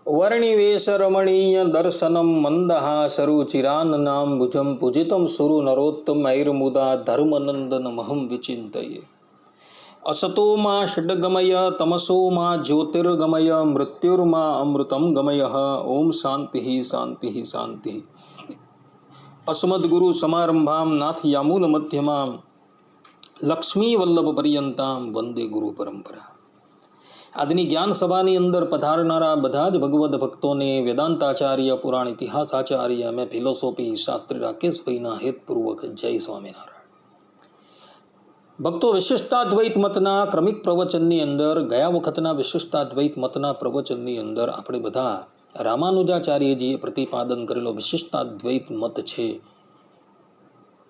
વર્ણિવેશ રમણીય દર્શનમ મંદહાસરુચિરાનનામ ભુજમ પૂજિતમ સુરુ નરોત્તમૈર્મુદા ધર્મનંદન મહમ વિચિંતયે. અસતો માં ષડગમય તમસો માં જ્યોતિર્ગમય મૃત્યુર્મા અમૃતમ ગમય. ઓમ શાંતિ શાંતિ શાંતિ. અસ્મદ્ગુરુ સમારંભામ નાથ યામૂન મધ્યમામ લક્ષ્મી વલ્લભ પર્યંતામ વંદે ગુરુ પરંપરા. આજની જ્ઞાન સભાની અંદર પધારનારા બધા જ ભગવદ ભક્તોને વેદાંતાચાર્ય, પુરાણ ઇતિહાસાચાર્ય અને ફિલોસોફી શાસ્ત્રી રાકેશભાઈના હેતપૂર્વક જય સ્વામિનારાયણ. ભક્તો, વિશિષ્ટાદ્વૈત મતના ક્રમિક પ્રવચનની અંદર, ગયા વખતના વિશિષ્ટાદ્વૈત મતના પ્રવચનની અંદર આપણે બધા રામાનુજાચાર્યજીએ પ્રતિપાદન કરેલો વિશિષ્ટાદ્વૈત મત છે,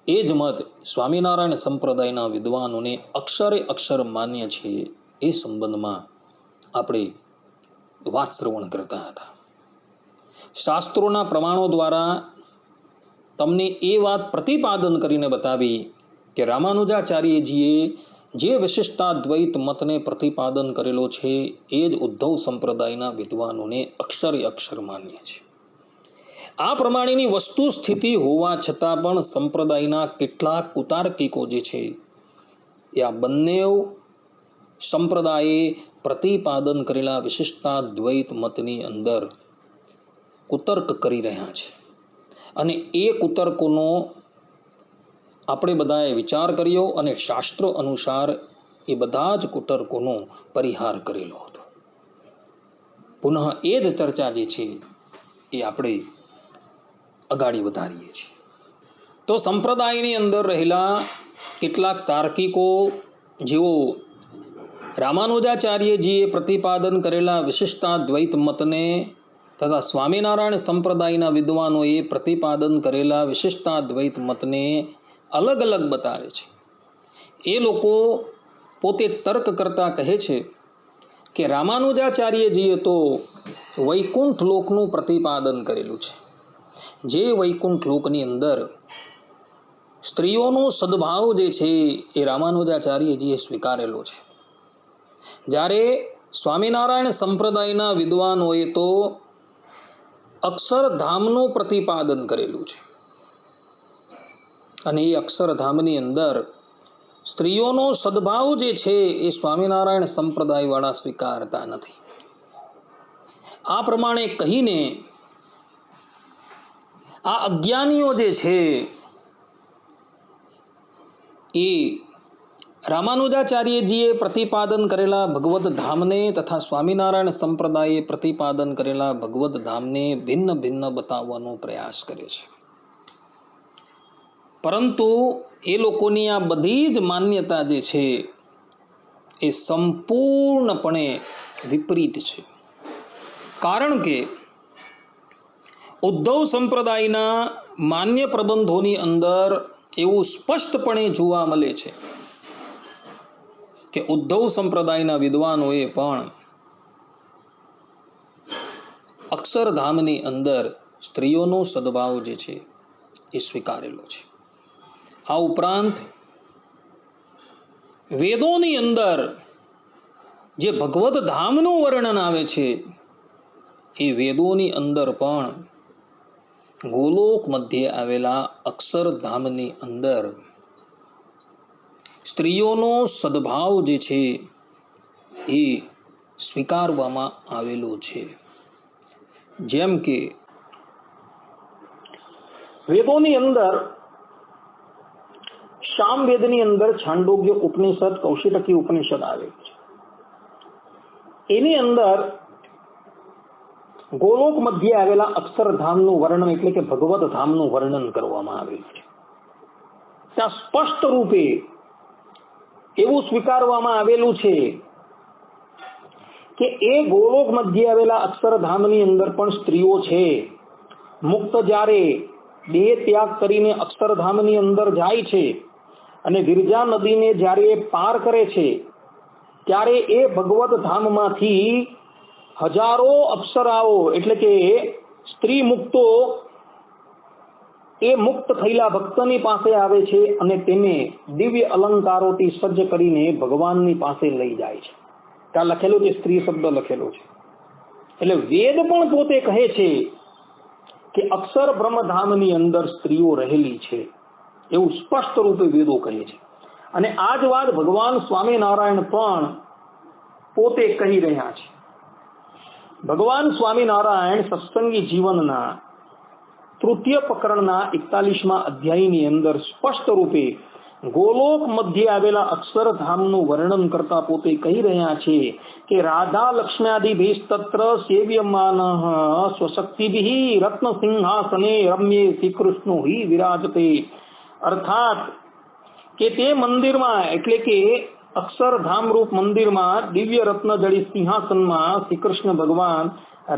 એ જ મત સ્વામિનારાયણ સંપ્રદાયના વિદ્વાનોને અક્ષરે અક્ષર માન્ય છે, એ સંબંધમાં આપણે વાત શ્રવણ કરતા હતા. શાસ્ત્રોના પ્રમાણો દ્વારા તમને એ વાત પ્રતિપાદન કરીને બતાવી કે રામાનુજાચાર્યજીએ જે વિશિષ્ટાદ્વૈત મતને પ્રતિપાદન કરેલો છે એ જ ઉદ્ધવ સંપ્રદાયના વિદ્વાનોને અક્ષરે અક્ષર માન્ય છે. આ પ્રમાણેની વસ્તુ સ્થિતિ હોવા છતાં પણ સંપ્રદાયના કેટલાક કુતાર્કિકો જે છે એ આ બંને સંપ્રદાયે પ્રતિપાદન કરેલા વિશિષ્ટાદ્વૈત મતની અંદર કુતર્ક કરી રહ્યા છે, અને એ કુતર્કોનો આપણે બધાએ વિચાર કર્યો અને શાસ્ત્રો અનુસાર એ બધા જ કુતર્કોનો પરિહાર કરેલો હતો. પુનઃ એ જ ચર્ચા જે છે એ આપણે અગાડી વધારીએ છીએ. તો સંપ્રદાયની અંદર રહેલા કેટલાક તાર્કિકો જેઓ રામાનુજાચાર્યજીએ પ્રતિપાદન કરેલા વિશિષ્ટાદ્વૈત મતને તથા સ્વામિનારાયણ સંપ્રદાયના વિદ્વાનોએ પ્રતિપાદન કરેલા વિશિષ્ટાદ્વૈત મતને અલગ અલગ બતાવે છે. એ લોકો પોતે તર્ક કરતા કહે છે કે રામાનુજાચાર્યજીએ તો વૈકુંઠ લોકનું પ્રતિપાદન કરેલું છે, જે વૈકુંઠ લોકની અંદર સ્ત્રીઓનો સદભાવ જે છે એ રામાનુજાચાર્યજીએ સ્વીકારેલો છે. જ્યારે સ્વામિનારાયણ સંપ્રદાયના વિદ્વાનોએ તો અક્ષરધામનું પ્રતિપાદન કરેલું છે, અને એ અક્ષરધામની અંદર સ્ત્રીઓનો સદભાવ જે છે એ સ્વામિનારાયણ સંપ્રદાયવાળા સ્વીકારતા નથી. આ પ્રમાણે કહીને આ અજ્ઞાનીઓ જે છે એ રામાનુજાચાર્યજીએ પ્રતિપાદન કરેલા ભગવદ ધામને તથા સ્વામિનારાયણ સંપ્રદાયે પ્રતિપાદન કરેલા ભગવદ ધામને ભિન્ન ભિન્ન બતાવવાનો પ્રયાસ કરે છે. પરંતુ એ લોકોની આ બધી જ માન્યતા જે છે એ સંપૂર્ણપણે વિપરીત છે. કારણ કે ઉદ્ધવ સંપ્રદાયના માન્ય પ્રબંધોની અંદર એવું સ્પષ્ટપણે જોવા મળે છે કે ઉદ્ધવ સંપ્રદાયના વિદ્વાનોએ પણ અક્ષરધામની અંદર સ્ત્રીઓનો સદભાવ જે છે એ સ્વીકારેલો છે. આ ઉપરાંત વેદોની અંદર જે ભગવદ ધામનું વર્ણન આવે છે એ વેદોની અંદર પણ ગોલોક મધ્યે આવેલા અક્ષરધામની અંદર સ્ત્રીઓનો સદભાવ જે છે એ સ્વીકારવામાં આવેલો છે. જેમ કે વેદોની અંદર સામવેદની અંદર છાંદોગ્ય ઉપનિષદ, કૌશિટકી ઉપનિષદ આવે છે. એની અંદર ગોલોક મધ્યે આવેલા અક્ષરધામનું વર્ણન એટલે કે ભગવદ ધામનું વર્ણન કરવામાં આવેલું છે. ત્યાં સ્પષ્ટ રૂપે એવું સ્વીકારવામાં આવેલું છે કે એ ગોલોક મધ્યે આવેલા અક્ષરધામની અંદર પણ સ્ત્રીઓ છે. મુક્ત જ્યારે દેહ ત્યાગ કરીને અક્ષરધામની અંદર જાય છે અને વિરજા નદીને જ્યારે એ પાર કરે છે ત્યારે એ ભગવદ ધામમાંથી હજારો અપ્સરાઓ એટલે કે સ્ત્રી મુક્તો એ મુક્ત થયેલા ભક્તની પાસે આવે છે અને તેને દિવ્ય અલંકારોથી સજ્જ કરીને ભગવાનની પાસે લઈ જાય છે. ત્યાં લખેલું છે, સ્ત્રી શબ્દ લખેલો છે. એટલે વેદ પણ પોતે કહે છે કે અક્ષર બ્રહ્મધામની અંદર સ્ત્રીઓ રહેલી છે, એવું સ્પષ્ટ રૂપે વેદો કહે છે. અને આ જ વાત ભગવાન સ્વામિનારાયણ પણ પોતે કહી રહ્યા છે. ભગવાન સ્વામિનારાયણ સત્સંગી જીવનના તૃતીય પ્રકરણના 41મા અધ્યાયની અંદર સ્પષ્ટ રૂપે ગોલોક મધ્ય આવેલા અક્ષરધામનું વર્ણન કરતા પોતે કહી રહ્યા છે કે રાધા લક્ષ્મ્યાદિભિઃ તત્ર સેવ્યમાનઃ સ્વશક્તિભિઃ રત્નસિંહાસને રમ્યે શ્રીકૃષ્ણો હિ વિરાજતે. અર્થાત કે તે મંદિરમાં એટલે કે અક્ષરધામ રૂપ મંદિરમાં દિવ્ય રત્નજડિત સિંહાસનમાં શ્રી કૃષ્ણ ભગવાન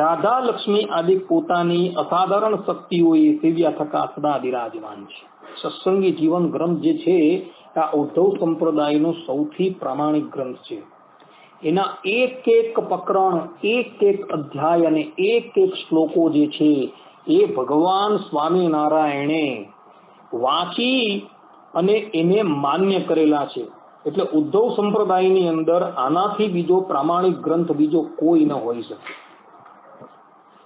રાધા લક્ષ્મી આદિ પોતાની અસાધારણ શક્તિઓએ સેવ્યા થકા સદા બિરાજમાન છે. સત્સંગી જીવન ગ્રંથ જે છે આ ઉદ્ધવ સંપ્રદાયનો સૌથી પ્રામાણિક ગ્રંથ છે. એના એક એક પ્રકરણ, એક એક અધ્યાય અને એક એક શ્લોકો જે છે એ ભગવાન સ્વામિનારાયણે વાંચી અને એને માન્ય કરેલા છે. એટલે ઉદ્ધવ સંપ્રદાયની અંદર આનાથી બીજો પ્રામાણિક ગ્રંથ બીજો કોઈ ન હોઈ શકે.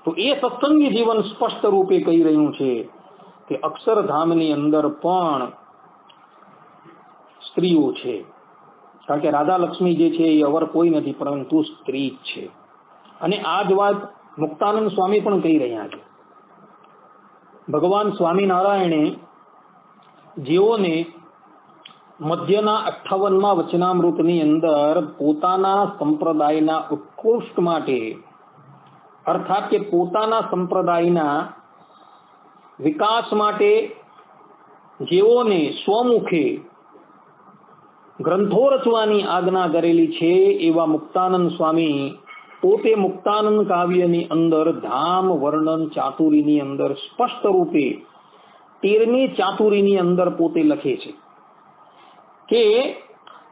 તો એ સત્સંગી જીવન સ્પષ્ટ રૂપે કહી રહ્યું છે કે અક્ષરધામની અંદર પણ સ્ત્રીઓ છે. કારણ કે રાધા લક્ષ્મી જે છે એ અવર કોઈ નથી પરંતુ સ્ત્રી જ છે. અને આ જ વાત મુક્તાનંદ સ્વામી પણ કહી રહ્યા છે. ભગવાન સ્વામિનારાયણે જેઓને મધ્યના 58મા વચનામૃતની અંદર પોતાના સંપ્રદાયના ઉત્કૃષ્ટ માટે અર્થાત કે પોતાના સંપ્રદાયના વિકાસ માટે જેઓને સ્વમુખે ગ્રંથો રચવાની આજ્ઞા કરેલી છે એવા મુક્તાનંદ સ્વામી પોતે મુક્તાનંદ કાવ્યની અંદર ધામ વર્ણન ચાતુરીની અંદર સ્પષ્ટ રૂપે 13મી ચાતુરીની અંદર પોતે લખે છે કે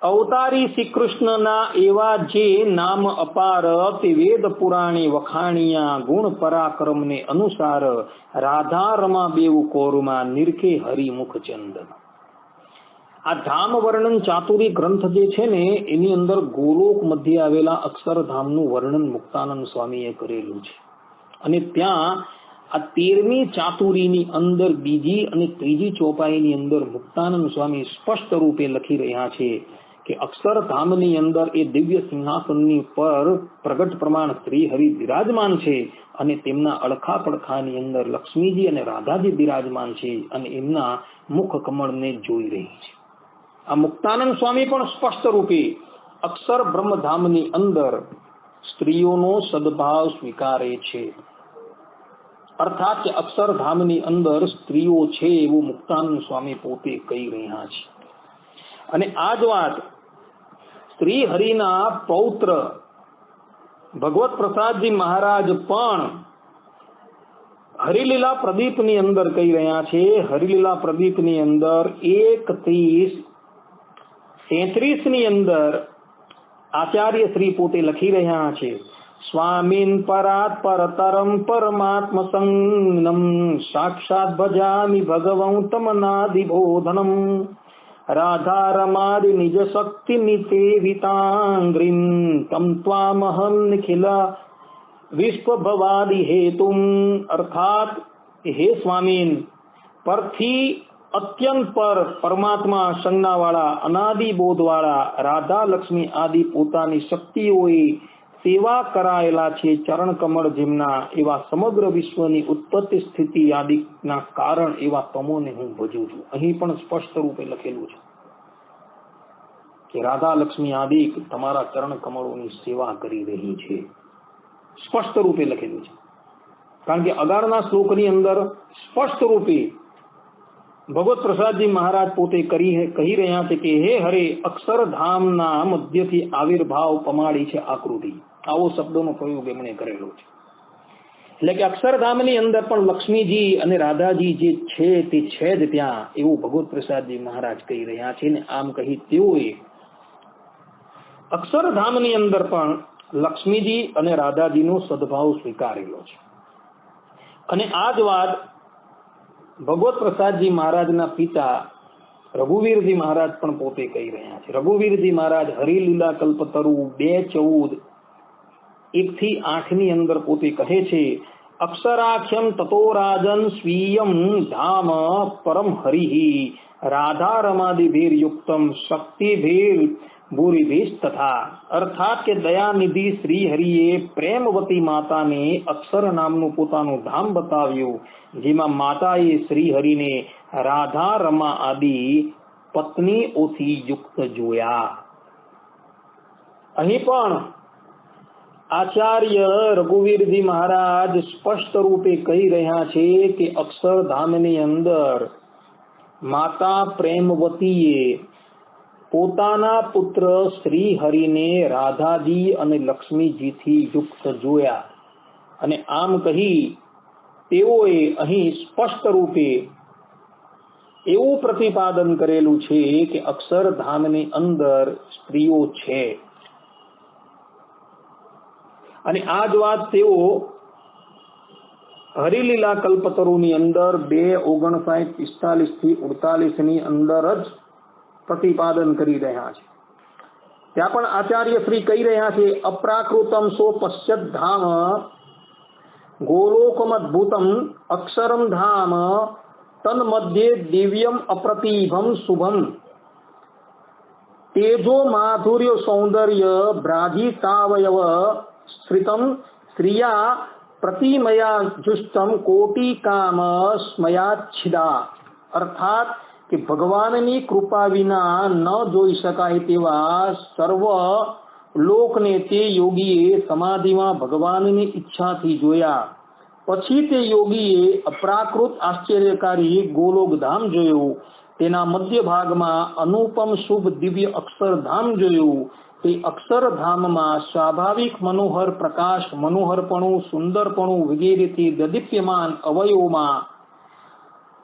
અવતારી શ્રી કૃષ્ણના એવા જે નામ અપાર તે વેદ પુરાણે વખાણિયા ગુણ પરાક્રમને અનુસાર રાધા રમા બેઉ કોરમાં નિરખે હરિમુખ ચંદન. આ ધામ વર્ણન ચાતુરી ગ્રંથ જે છે ને એની અંદર ગોલોક મધ્ય આવેલા અક્ષરધામનું વર્ણન મુક્તાનંદ સ્વામીએ કરેલું છે. અને ત્યાં આ 13મી ચાતુરીની અંદર બીજી અને ત્રીજી ચોપાઈની અંદર મુક્તાનંદ સ્વામી સ્પષ્ટ રૂપે લખી રહ્યા છે કે અક્ષરધામની અંદર એ દિવ્ય સિંહાસનની પર પ્રગટ પ્રમાણ શ્રી હરિ બિરાજમાન છે અને તેમના અડખા પડખાની અંદર લક્ષ્મીજી અને રાધાજી બિરાજમાન છે અને એમના મુખ કમળને જોઈ રહી છે. આ મુક્તાનંદ સ્વામી પણ સ્પષ્ટ રૂપે અક્ષર બ્રહ્મધામની અંદર સ્ત્રીઓનો સદભાવ સ્વીકારે છે. અર્થાત કે અક્ષરધામની અંદર સ્ત્રીઓ છે એવું મુક્તાનંદ સ્વામી પોતે કહી રહ્યા છે. અને આ જ વાત શ્રી હરિના પૌત્ર ભગવત પ્રસાદજી મહારાજ પણ હરિલીલા પ્રદીપની અંદર કહી રહ્યા છે. હરિલીલા પ્રદીપની અંદર 1:33 અંદર આચાર્ય શ્રી પોતે લખી રહ્યા છે સ્વામીન પરાત પરતરમ પરમાત્મ સંગમ સાક્ષાત ભજામિ ભગવં તમનાદિબોધનમ રાધા રમાદિ નિજ શક્તિ નિતેવિતાંગ્રીમ તમ ત્વામહં નિખિલ વિશ્વભવાદિ હેતુમ. અર્થાત હે સ્વામીન પરથી અત્યંત પર પરમાત્મા સંજ્ઞાવાળા અનાદિ બોધવાળા રાધા લક્ષ્મી આદિ પોતાની શક્તિઓએ સેવા કરાયેલા છે ચરણ કમળ જેમના એવા સમગ્ર વિશ્વની ઉત્પત્તિ સ્થિતિ આદિના કારણ એવા તમોને હું ભજું છું. અહીં પણ સ્પષ્ટ રૂપે લખેલું છે કે રાધા લક્ષ્મી આદિ તમારા ચરણ કમળોની સેવા કરી રહી છે. સ્પષ્ટ રૂપે લખેલું છે. કારણ કે અગાળના શ્લોકની અંદર સ્પષ્ટ રૂપે ભગવત પ્રસાદજી મહારાજ પોતે કહી રહ્યા છે કે હે હરે અક્ષરધામના મધ્યથી આવિર્ભાવ પમાડી છે આકૃતિ. આવો શબ્દોનો પ્રયોગ એમણે કરેલો છે. એટલે કે અક્ષરધામની અંદર પણ લક્ષ્મીજી અને રાધાજી જે છે તે છે જ ત્યાં એવું ભગવત પ્રસાદજી મહારાજ કહી રહ્યા છે. ને આમ કહી તેઓએ અક્ષરધામની અંદર પણ લક્ષ્મીજી અને રાધાજીનો સદભાવ સ્વીકારેલો છે. અને આ જ વાત ભગવત પ્રસાદજી મહારાજના પિતા રઘુવીરજી મહારાજ પણ પોતે કહી રહ્યા છે. રઘુવીરજી મહારાજ હરિલીલા કલ્પતરુ 2:14 1 થી 8 ની અંદર પોતે કહે છે, અક્ષરાખ્યમ તતો રાજન સ્વીયમ ધામ પરમ હરિ રાધા રમાદિભેર યુક્તમ શક્તિભેર ભૂરિભેશ તથા. અર્થાત કે દયાનિધિ શ્રી હરિએ પ્રેમવતી માતાને અક્ષર નામનું પોતાનું ધામ બતાવ્યું, જેમાં માતાએ શ્રી હરિને રાધા રમા આદિ પત્નીઓથી યુક્ત જોયા. અહીં પણ આચાર્ય રઘુવીરજી મહારાજ સ્પષ્ટ રૂપે કહી રહ્યા છે કે અક્ષરધામની અંદર માતા પ્રેમવતીએ પોતાના પુત્ર શ્રી હરિને રાધાજી અને લક્ષ્મીજીથી યુક્ત જોયા. અને આમ કહી તેઓએ અહીં સ્પષ્ટ રૂપે એવું પ્રતિપાદન કરેલું છે કે અક્ષરધામની અંદર સ્ત્રીઓ છે. અને આ જ વાત તેઓ હરિલીલા કલ્પતરુની અંદર 2:59-45 થી 48 ની અંદર જ પ્રતિપાદન કરી રહ્યા છે. ત્યાં પણ આચાર્ય શ્રી કહી રહ્યા છે, અપ્રાકૃતમ સો પશ્ચત ધામ ગોલોકમદ્ભુતમ અક્ષરમ ધામ તન્મધ્યે દિવ્યમ અપ્રતિભમ શુભમ તેજો માધુર્ય સૌંદર્ય ભ્રાજિતાવયવ શ્રિતમ શ્રિયા પ્રતિમયા જુષ્ટમ કોટિ કામ સ્મયાચ્છિદા. અર્થાત કે ભગવાનની કૃપા વિના ન જોઈ શકાય તેવા સર્વ લોકને તે યોગીએ સમાધિમાં ભગવાનની ઈચ્છાથી જોયા. પછી તે યોગીએ અપ્રાકૃત આશ્ચર્યકારી ગોલોકધામ જોયું. તેના મધ્ય ભાગમાં અનુપમ શુભ દિવ્ય અક્ષરધામ જોયું. તે અક્ષરધામમાં સ્વાભાવિક મનોહર પ્રકાશ, મનોહરપણું, સુંદરપણું વગેરેથી દદીપ્યમાન અવયવોમાં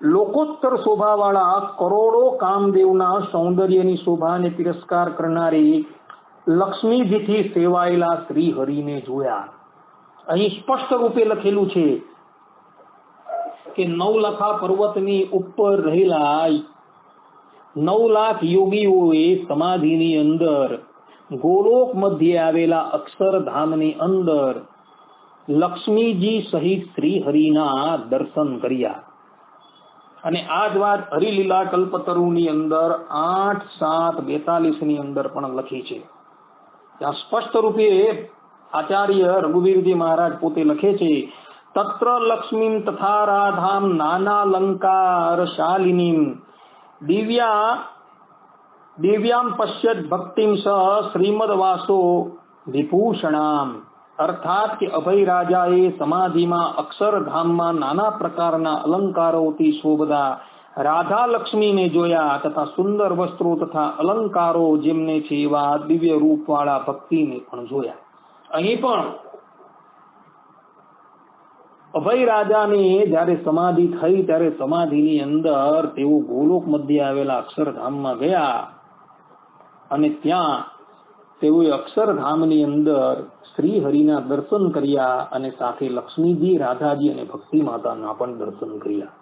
લોકોત્તર શોભાવાળા કરોડો કામદેવના સૌંદર્યની શોભાને તિરસ્કાર કરનારી લક્ષ્મીજીથી સેવાયેલા શ્રી હરિને જોયા. અહીં સ્પષ્ટ રૂપે લખેલું છે કે નવલખા પર્વતની ઉપર રહેલા 9 લાખ યોગીઓએ સમાધિની અંદર ગોલોક મધ્યે આવેલા અક્ષરધામની અંદર લક્ષ્મીજી સહિત શ્રી હરિના દર્શન કર્યા. અને આ જ વાત હરિલીલા કલ્પતરુની અંદર 8:7-42 ની અંદર પણ લખી છે. ત્યાં સ્પષ્ટ રૂપે આચાર્ય રઘુવીરજી મહારાજ પોતે લખે છે, તત્ર લક્ષ્મીમ તથા રાધામ નાનાલંકાર શાલિનીમ દિવ્યામ પશ્યત ભક્તિમ સ શ્રીમદ વાસો વિભૂષણામ. અર્થાત કે અભય રાજાએ સમાધિમાં અક્ષરધામમાં નાના પ્રકારના અલંકારોથી શોભતા રાધા લક્ષ્મીને જોયા તથા સુંદર વસ્ત્રો તથા અલંકારો જેમને છે એવા દિવ્ય રૂપવાળા ભક્તિને પણ જોયા. અહીં પણ અભય રાજાને જ્યારે સમાધિ થઈ ત્યારે સમાધિની અંદર તેઓ ગોલોક મધ્ય આવેલા અક્ષરધામમાં ગયા અને ત્યાં તેઓએ અક્ષરધામની અંદર શ્રી હરિના દર્શન કર્યા અને સાથે લક્ષ્મીજી, રાધાજી અને ભક્તિ માતાના પણ દર્શન કર્યા.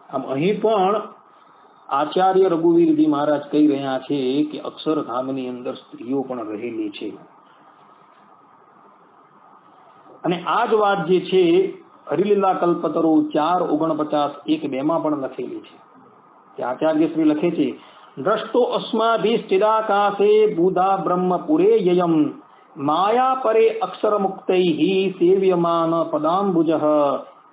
આમ અહીં પણ આચાર્ય રઘુવીરજી મહારાજ કહી રહ્યા છે કે અક્ષરધામની અંદર સ્ત્રીઓ પણ રહેલી છે. અને આ જ વાત જે છે હરિલીલા કલ્પતરુ 4:49-1-2 માં પણ લખેલી છે. કે આચાર્ય શ્રી લખે છે, દ્રષ્ટો અસ્માભિ સ્થિરાકાશે બુધા બ્રહ્મપુરે યયમ માયા પરે અક્ષર મુક્તૈ સેવ્યમાન પદાંબુજ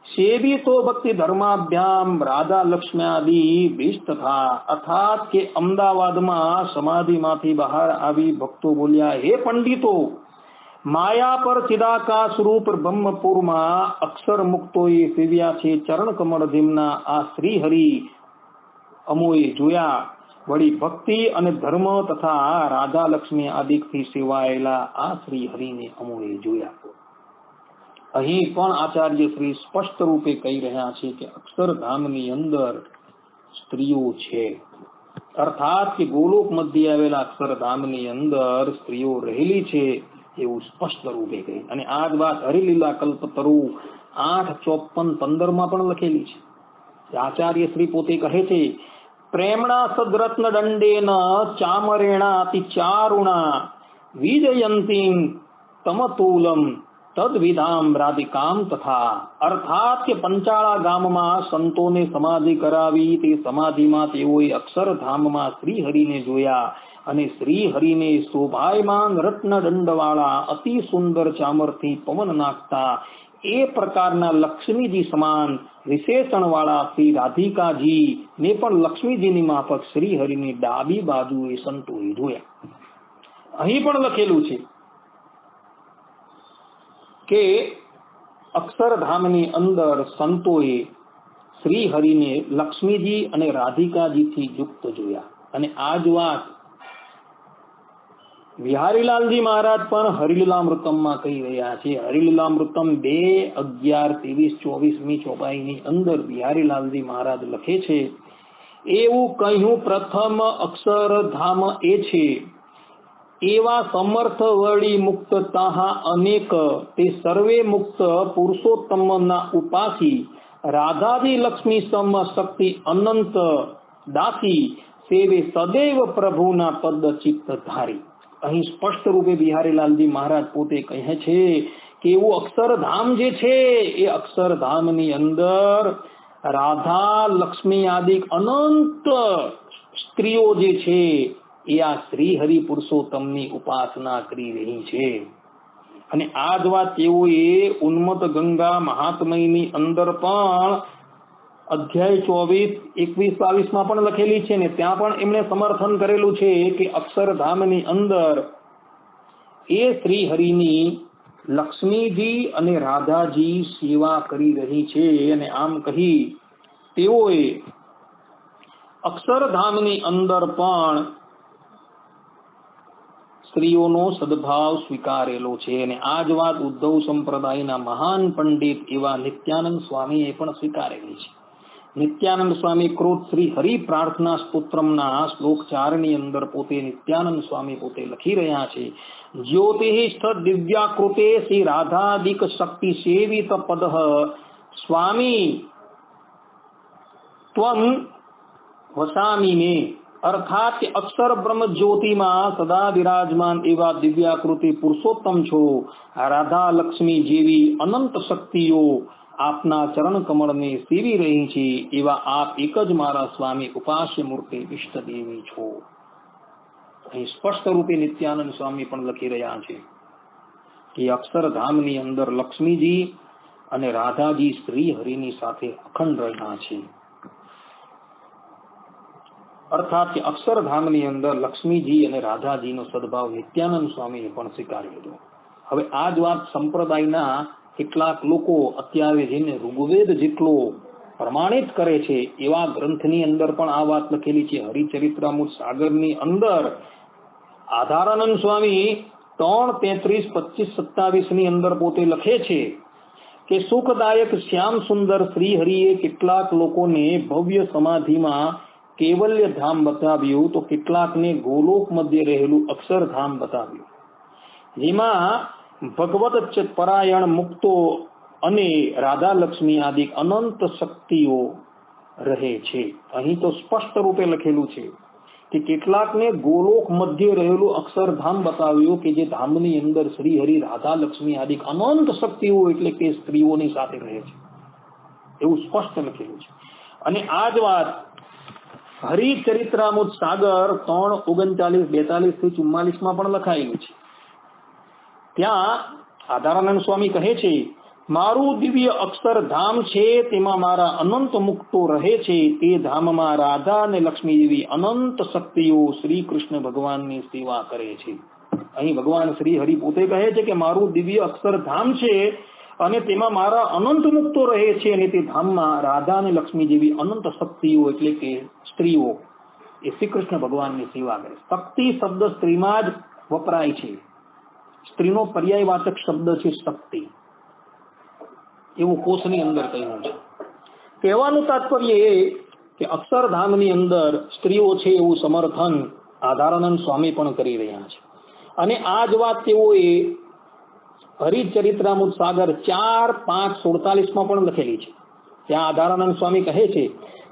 સેવિતો ભક્તિ ધર્માભ્યામ રાધા લક્ષ્મ્યાદિ ભીષ્તથા. અર્થાત કે અમદાવાદમાં સમાધિમાંથી બહાર આવી ભક્તો બોલ્યા, હે પંડિતો, માયા પર ચિદાકાશ રૂપ બ્રહ્મપુરમાં અક્ષર મુક્તોએ સેવ્યા છે ચરણ કમળ જેમના આ શ્રી હરિ અમોએ જોયા. વળી ભક્તિ અને ધર્મ તથા રાધા લક્ષ્મી આદિકથી સેવાયેલા આ શ્રી હરિને અમોએ જોયા. અહીં પણ આચાર્ય શ્રી સ્પષ્ટ રૂપે કહી રહ્યા છે કે અક્ષરધામની અંદર સ્ત્રીઓ છે. અર્થાત કે ગોલોક મધ્ય આવેલા અક્ષરધામની અંદર સ્ત્રીઓ રહેલી છે એવું સ્પષ્ટ રૂપે કહી. અને આ જ વાત હરિલીલા કલ્પતરુ 8:54-15 માં પણ લખેલી છે. આચાર્ય શ્રી પોતે કહે છે, પ્રેમણા સદરત્ન દંડેન ચામરેણા અતિ ચારુણા વિજયંતી તમતૂલમ તદ્વિધામ રાધિકામ તથા. અર્થાત કે પંચાળા ગામમાં સંતોને સમાધિ કરાવી, તે સમાધિમાં તેઓએ અક્ષરધામમાં શ્રીહરિને જોયા અને શ્રીહરિને શોભાયમાન રત્ન દંડવાળા અતિ સુંદર ચામરથી પવન નાખતા એ પ્રકારના લક્ષ્મીજી સમાન વિશેષણ વાળા શ્રી રાધિકાજી ને પણ લક્ષ્મીજીની માફક શ્રીહરિની ડાબી બાજુએ સંતોએ જોયા. અહીં પણ લખેલું છે કે અક્ષરધામની અંદર સંતોએ શ્રીહરિને લક્ષ્મીજી અને રાધિકાજીથી યુક્ત જોયા. અને આ જ વાત બિહારીલાલજી મહારાજ પણ હરિલીલામૃતમમાં કહી રહ્યા છે. હરિલીલામૃતમ 2:11-23-24મી ચોપાઈની અંદર બિહારીલાલજી મહારાજ લખે છે, એવું કહ્યું પ્રથમ અક્ષરધામ એ છે, એવા સમર્થ વળી મુક્ત તાહા અનેક, તે સર્વે મુક્ત પુરુષોત્તમના ઉપાસી, રાધાજી લક્ષ્મી સમ શક્તિ અનંત દાસી, સેવે સદૈવ પ્રભુના પદ ચિત્ત ધારી. અહીં સ્પષ્ટ રૂપે બિહારીલાલજી મહારાજ પોતે કહે છે કે એવું અક્ષરધામ જે છે એ અક્ષરધામની અંદર રાધા લક્ષ્મી આદિ અનંત સ્ત્રીઓ જે છે એ આ શ્રીહરિ પુરુષોત્તમની ઉપાસના કરી રહી છે. અને આ જ વાત તેઓએ ઉન્મત્ત ગંગા મહાત્મયની અંદર પણ અધ્યાય 24-21-22માં પણ લખેલી છે ને ત્યાં પણ એમણે સમર્થન કરેલું છે કે અક્ષરધામની અંદર એ શ્રીહરિની લક્ષ્મીજી અને રાધાજી સેવા કરી રહી છે. અને આમ કહી તેઓએ અક્ષરધામની અંદર પણ સ્ત્રીઓનો સદભાવ સ્વીકારેલો છે. અને આ જ વાત ઉદ્ધવ સંપ્રદાયના મહાન પંડિત એવા નિત્યાનંદ સ્વામીએ પણ સ્વીકારેલી છે. નિત્યાનંદ સ્વામી ક્રોધ શ્રી હરિ પ્રાર્થના સ્તોત્રમના શ્લોક 4ની અંદર પોતે નિત્યાનંદ સ્વામી પોતે લખી રહ્યા છે, જ્યોતિષ્ઠ દિવ્યાકૃતે શ્રી રાધાદિક શક્તિ સેવિત પદ સ્વામી ત્વં વસામી મે. અર્થાત કે અક્ષર બ્રહ્મ જ્યોતિમાં સદા વિરાજમાન એવા દિવ્યાકૃતિ પુરુષોત્તમ છો, રાધા લક્ષ્મી જેવી અનંત શક્તિઓ આપના ચરણ કમળને સેવી રહી છે, એવા આપ એક જ મારા સ્વામી ઉપાસ્ય મૂર્તિ ઇષ્ટદેવી છો. અહીં સ્પષ્ટ રૂપે નિત્યાનંદ સ્વામી પણ લખી રહ્યા છે કે અક્ષરધામની અંદર લક્ષ્મીજી અને રાધાજી શ્રી હરિની સાથે અખંડ રહ્યા છે. અર્થાત કે અક્ષરધામની અંદર લક્ષ્મીજી અને રાધાજીનો સદભાવ નિત્યાનંદ સ્વામીએ પણ સ્વીકાર્યો હતો. હવે આ જ વાત સંપ્રદાયના કેટલાક લોકો અત્યારે જેને ઋગ્વેદ જેટલો પ્રમાણિત કરે છે એવા ગ્રંથની અંદર પણ આ વાત લખેલી છે. હરિચરિત્રામૃત સાગરની અંદર આધારાનંદ સ્વામી 3:33-25-27ની અંદર પોતે લખે છે કે સુખદાયક શ્યામ સુંદર શ્રી હરિએ કેટલાક લોકોને ભવ્ય સમાધિમાં કેવલ્ય ધામ બતાવ્યું, તો કેટલાકને ગોલોક મધ્ય રહેલું અક્ષરધામ બતાવ્યું, જેમાં ભગવત પરાયણ મુક્તો અને રાધા લક્ષ્મી આદિ અનંત શક્તિઓ રહે છે. અહીં તો સ્પષ્ટ રૂપે લખેલું છે કે કેટલાકને ગોલોક મધ્ય રહેલું અક્ષરધામ બતાવ્યું કે જે ધામની અંદર શ્રી હરિ રાધા લક્ષ્મી આદિ અનંત શક્તિઓ એટલે કે સ્ત્રીઓની સાથે રહે છે, એવું સ્પષ્ટ લખેલું છે. અને આ જ વાત હરિચરિત્રામૃત સાગર 3:39-42-44માં પણ લખાયેલું છે. ત્યાં આધારાનંદ સ્વામી કહે છે, મારું દિવ્ય અક્ષરધામ છે, તેમાં મારા અનંત મુક્તો રહે છે, તે ધામમાં રાધા અને લક્ષ્મી જેવી અનંત શક્તિઓ શ્રી કૃષ્ણ ભગવાનની સેવા કરે છે. અહીં ભગવાન શ્રી હરિ પોતે કહે છે કે મારું દિવ્ય અક્ષરધામ છે અને તેમાં મારા અનંત મુક્તો રહે છે, અને તે ધામમાં રાધા અને લક્ષ્મી જેવી અનંત શક્તિઓ એટલે કે સ્ત્રીઓ એ શ્રી કૃષ્ણ ભગવાનની સેવા કરે. શક્તિ શબ્દ સ્ત્રીમાં જ વપરાય છે. સ્ત્રીનો પર્યાયવાચક શબ્દ છે શક્તિ, એવું કોષની અંદર કહ્યું છે. કહેવાનું તાત્પર્ય એ કે અક્ષરધામની અંદર સ્ત્રીઓ છે એવું સમર્થન આધારાનંદ સ્વામી પણ કરી રહ્યા છે. અને આ જ વાત તેઓએ હરિચરિત્રામૃત સાગર 4:5-47માં પણ લખેલી છે. ત્યાં આધારાનંદ સ્વામી કહે છે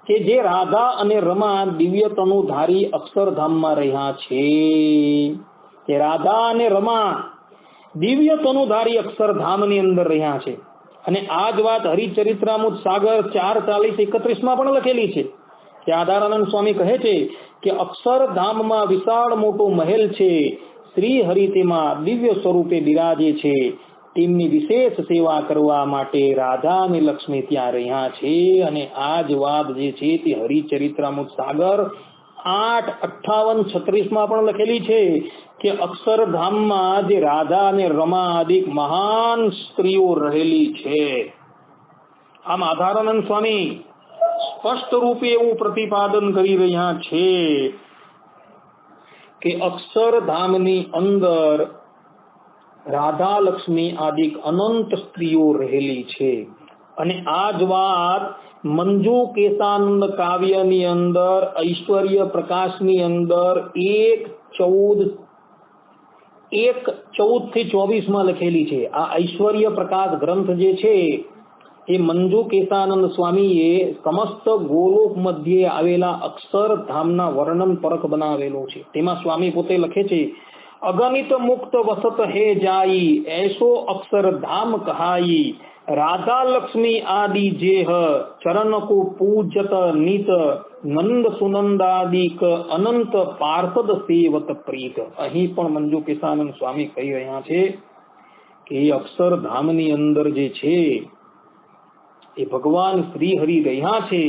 કે જે રાધા અને રમા દિવ્ય તનુધારી અક્ષરધામમાં રહ્યા છે, કે રાધા અને રમા દિવ્ય તનુધારી અક્ષરધામની અંદર રહ્યા છે. અને આ જ વાત હરિચરિત્રામૃત સાગર 4:40-31 પણ લખેલી છે કે આધારાનંદ સ્વામી કહે છે કે અક્ષરધામમાં વિશાળ મોટો મહેલ છે, શ્રી હરિ તેમાં દિવ્ય સ્વરૂપે બિરાજે છે, તેમની વિશેષ સેવા કરવા માટે રાધા અને લક્ષ્મી ત્યાં રહ્યા છે. અને આ જ વાત જે છે તે હરિચરિત્રામૃત સાગર 8:58-36 પણ લખેલી છે કે અક્ષરધામમાં જે રાધા અને રમા આદિ મહાન સ્ત્રીઓ રહેલી છે. આમ આધારાનંદ સ્વામી સ્પષ્ટ રૂપે એવું પ્રતિપાદન કરી રહ્યા છે કે અક્ષરધામની અંદર રાધા લક્ષ્મી આદિ અનંત સ્ત્રીઓ રહેલી છે. અને આ જ વાત મંજુ કેશાનંદ કાવ્યની અંદર ઐશ્વર્ય પ્રકાશની અંદર 1:14-24 લખેલી છે. આ ઐશ્વર્ય પ્રકાશ ગ્રંથ જે છે એ મંજુ કેશાનંદ સ્વામીએ સમસ્ત ગોલોક મધ્યે આવેલા અક્ષરધામના વર્ણન પરખ બનાવેલો છે. તેમાં સ્વામી પોતે લખે છે, અગણિત મુક્ત વસત હે જાઈ, એસો અક્ષરધામ કહાઈ, राधा लक्ष्मी आदि जेह चरण को पूजत नित, नंद सुनंदादिक अनंत पार्षद सेवत प्रीत. અહીં પણ મંજુ કેશાનંદ સ્વામી કહી રહ્યા છે કે અક્ષરધામની અંદર જે છે એ ભગવાન શ્રી હરિ રહ્યા છે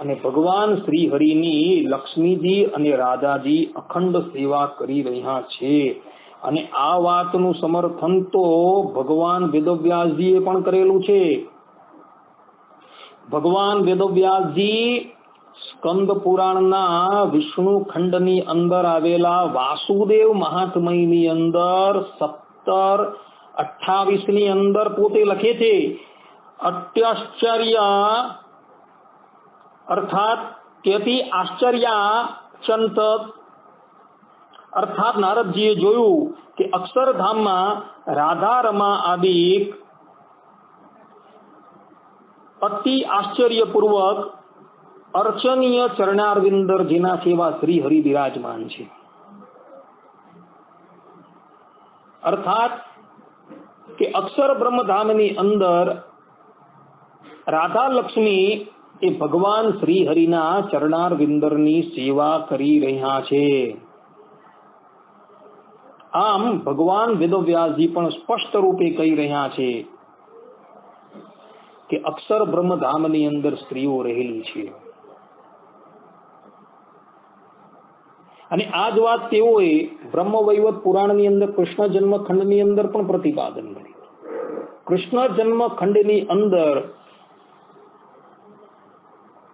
અને ભગવાન શ્રી હરિની લક્ષ્મીજી અને રાધાજી અખંડ સેવા કરી રહ્યા છે. અને આ વાતનું સમર્થન તો ભગવાન વેદવ્યાસજીએ પણ કરેલું છે. ભગવાન વેદવ્યાસજી સ્કંદ પુરાણના વિષ્ણુ ખંડની અંદર આવેલા વાસુદેવ મહાત્મયની અંદર 17:28 ની અંદર પોતે લખે છે, અત્યાશ્ચર્ય અર્થાત તેથી આશ્ચર્યાચંત અર્થાત નારદજીએ જોયું કે અક્ષરધામમાં રાધા રમા આદિ અતિ આશ્ચર્યપૂર્વક અર્ચનીય ચરણારવિંદર જેના સેવા શ્રી હરિ બિરાજમાન છે. અર્થાત કે અક્ષર બ્રહ્મધામની અંદર રાધા લક્ષ્મી એ ભગવાન શ્રી હરિના ચરણારવિંદરની સેવા કરી રહ્યા છે. આમ ભગવાન વેદવ્યાસજી પણ સ્પષ્ટ રૂપે કહી રહ્યા છે કે અક્ષર બ્રહ્મધામની અંદર સ્ત્રીઓ રહેલી છે. અને આ જ વાત તેઓએ બ્રહ્મવૈવત પુરાણની અંદર કૃષ્ણ જન્મખંડની અંદર પણ પ્રતિપાદન કર્યું. કૃષ્ણ જન્મખંડની અંદર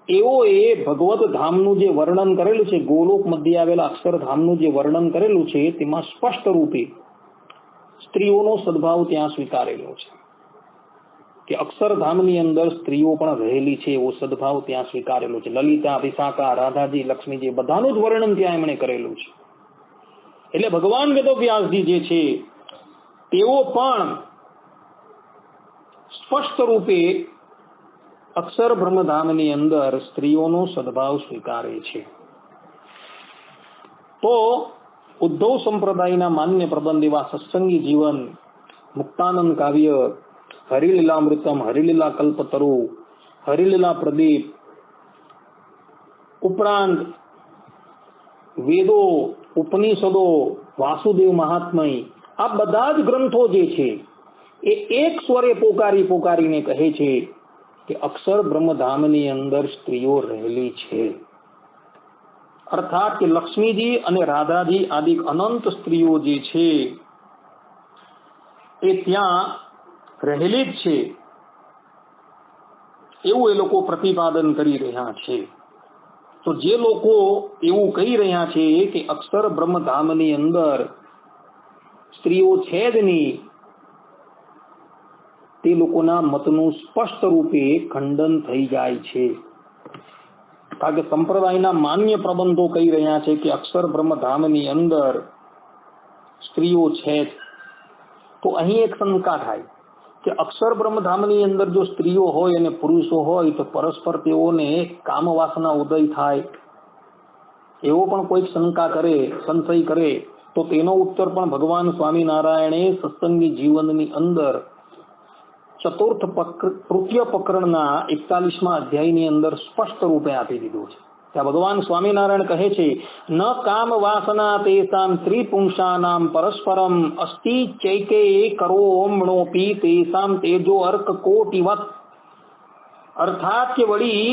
એઓએ ભગવત ધામનું જે વર્ણન કરેલું છે, ગોલોક મધ્ય આવેલા અક્ષરધામનું જે વર્ણન કરેલું છે તેમાં સ્પષ્ટ રૂપે સ્ત્રીઓનો સદભાવ ત્યાં સ્વીકારેલો છે કે અક્ષરધામની અંદર સ્ત્રીઓ પણ રહેલી છે એવો સદભાવ ત્યાં સ્વીકારેલો છે. લલિતા, વિશાખા, રાધાજી, લક્ષ્મીજી બધાનું જ વર્ણન ત્યાં એમણે કરેલું છે. એટલે ભગવાન વેદવ્યાસજી જે છે તેઓ પણ સ્પષ્ટ રૂપે અક્ષર બ્રહ્મધામની અંદર સ્ત્રીઓનો સદભાવ સ્વીકારે છે. તો ઉદ્ધવ સંપ્રદાયના માન્ય પ્રબંધ એવા સત્સંગી જીવન, મુક્તાનંદ કાવ્ય, હરિલીલામૃતમ, હરિલીલા કલ્પતરુ, હરિલીલા પ્રદીપ ઉપરાંત વેદો, ઉપનિષદો, વાસુદેવ મહાત્મય આ બધા જ ગ્રંથો જે છે એ એક સ્વરે પોકારીને કહે છે કે અક્ષર બ્રહ્મધામની અંદર સ્ત્રીઓ રહેલી છે. અર્થાત કે લક્ષ્મીજી અને રાધાજી આદિ અનંત સ્ત્રીઓ જે છે એ ત્યાં રહેલી જ છે એવું એ લોકો પ્રતિપાદન કરી રહ્યા છે. તો જે લોકો એવું કહી રહ્યા છે કે અક્ષર બ્રહ્મધામની અંદર સ્ત્રીઓ છે જ નહીં, તે લોકોના મતનું સ્પષ્ટ રૂપે ખંડન થઈ જાય છે. કારણ કે સંપ્રદાયના માન્ય પ્રબંધો કહી રહ્યા છે કે અક્ષર બ્રહ્મધામની અંદર સ્ત્રીઓ છે. તો અહીં એક શંકા થાય કે અક્ષર બ્રહ્મધામની અંદર જો સ્ત્રીઓ હોય અને પુરુષો હોય તો પરસ્પર તેઓને કામ વાસના ઉદય થાય એવો પણ કોઈ શંકા કરે, સંશય કરે તો તેનો ઉત્તર પણ ભગવાન સ્વામિનારાયણે સત્સંગી જીવનની અંદર તૃતીય પ્રકરણના 41મા અધ્યાયની અંદર સ્પષ્ટ રૂપે આપી દીધું છે. ત્યાં ભગવાન સ્વામિનારાયણ કહે છે, ન કામ વાસના તેસામ ત્રિપુંસાનામ પરસ્પરમ અસ્તિ ચૈકે કરોમણોપી તેસામ તેજો અર્ક કોટિવત. અર્થાત કે વળી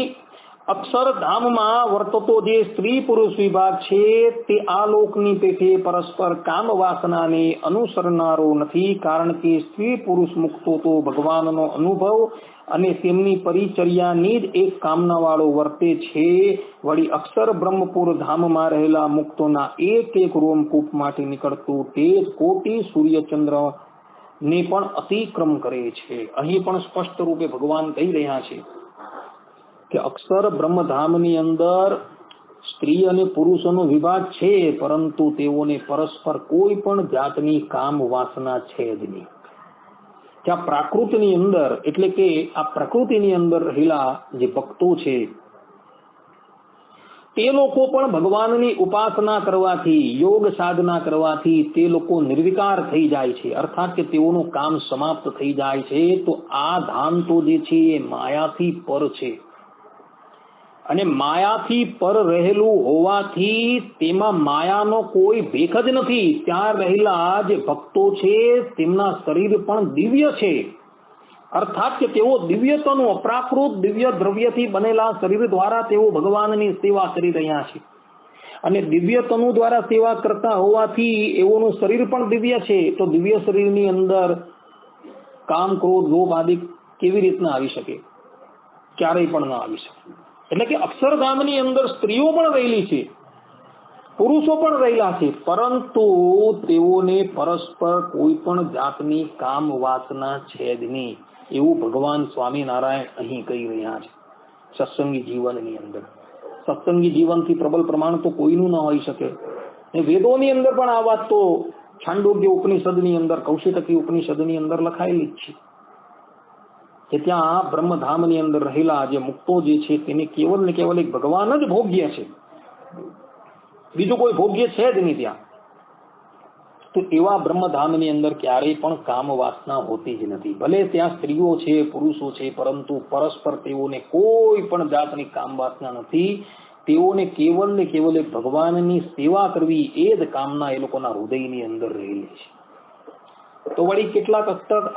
અક્ષરધામમાં વર્તતો જે સ્ત્રી પુરુષ વિભાગ છે તે આ લોકની પેઠે પરસ્પર કામ વાસનાને અનુસરનારો નથી, કારણ કે સ્ત્રી પુરુષ મુક્તો તો ભગવાનનો અનુભવ અને તેમની પરિચર્યાની જ એક કામનાવાળો વર્તે છે. વળી અક્ષર બ્રહ્મપુર ધામમાં રહેલા મુક્તોના એક એક રોમકૂપ માટે નીકળતું તેજ કોટી સૂર્યચંદ્ર ને પણ અતિક્રમ કરે છે. અહીં પણ સ્પષ્ટ રૂપે ભગવાન કહી રહ્યા છે કે અક્ષર બ્રહ્મધામની અંદર સ્ત્રી અને પુરુષોનો વિભાગ છે, પરંતુ તેઓને પરસ્પર કોઈ પણ જાતની કામ વાસના છે જ નહીં. ત્યાં પ્રાકૃતની અંદર એટલે કે આ પ્રકૃતિની અંદર રહેલા જે ભક્તો છે તે લોકો પણ ભગવાનની ઉપાસના કરવાથી, યોગ સાધના કરવાથી તે લોકો નિર્વિકાર થઈ જાય છે, અર્થાત કે તેઓનું કામ સમાપ્ત થઈ જાય છે. તો આ ધામ તો જે છે એ માયાથી પર છે, અને માયાથી પર રહેલું હોવાથી તેમાં માયાનો કોઈ ભેખ જ નથી. ત્યાં રહેલા જે ભક્તો છે તેમના શરીર પણ દિવ્ય છે, અર્થાત કે તેઓ દિવ્યતાનું અપ્રાકૃત દિવ્ય દ્રવ્યથી બનેલા શરીર દ્વારા તેઓ ભગવાનની સેવા કરી રહ્યા છે, અને દિવ્ય તનુ દ્વારા સેવા કરતા હોવાથી એઓનું શરીર પણ દિવ્ય છે. તો દિવ્ય શરીરની અંદર કામ, ક્રોધ, લોભ આદિ કેવી રીતના આવી શકે? ક્યારેય પણ ના આવી શકે. એટલે કે અક્ષરધામની અંદર સ્ત્રીઓ પણ રહેલી છે, પુરુષો પણ રહેલા છે, પરંતુ તેઓને પરસ્પર કોઈ પણ જાતની કામ વાસના છે જ નહીં, એવું ભગવાન સ્વામિનારાયણ અહીં કહી રહ્યા છે. સત્સંગી જીવનની અંદર સત્સંગી જીવનથી પ્રબલ પ્રમાણ તો કોઈનું ન હોઈ શકે. વેદોની અંદર પણ આ વાત તો છાંદોગ્ય ઉપનિષદની અંદર, કૌશિતકી ઉપનિષદની અંદર લખાયેલી જ છે કે ત્યાં બ્રહ્મધામની અંદર રહેલા જે મુક્તો જે છે તેને કેવલ ને કેવલ એક ભગવાન જ ભોગ્ય છે, બીજું કોઈ ભોગ્ય છે જ નહીં ત્યાં. તો એવા બ્રહ્મધામની અંદર ક્યારેય પણ કામ વાસના હોતી જ નથી. ભલે ત્યાં સ્ત્રીઓ છે, પુરુષો છે, પરંતુ પરસ્પર તેઓને કોઈ પણ જાતની કામ વાસના નથી. તેઓને કેવલ ને કેવલ એક ભગવાનની સેવા કરવી એ જ કામના એ લોકોના હૃદયની અંદર રહેલી છે. તો વળી કેટલાક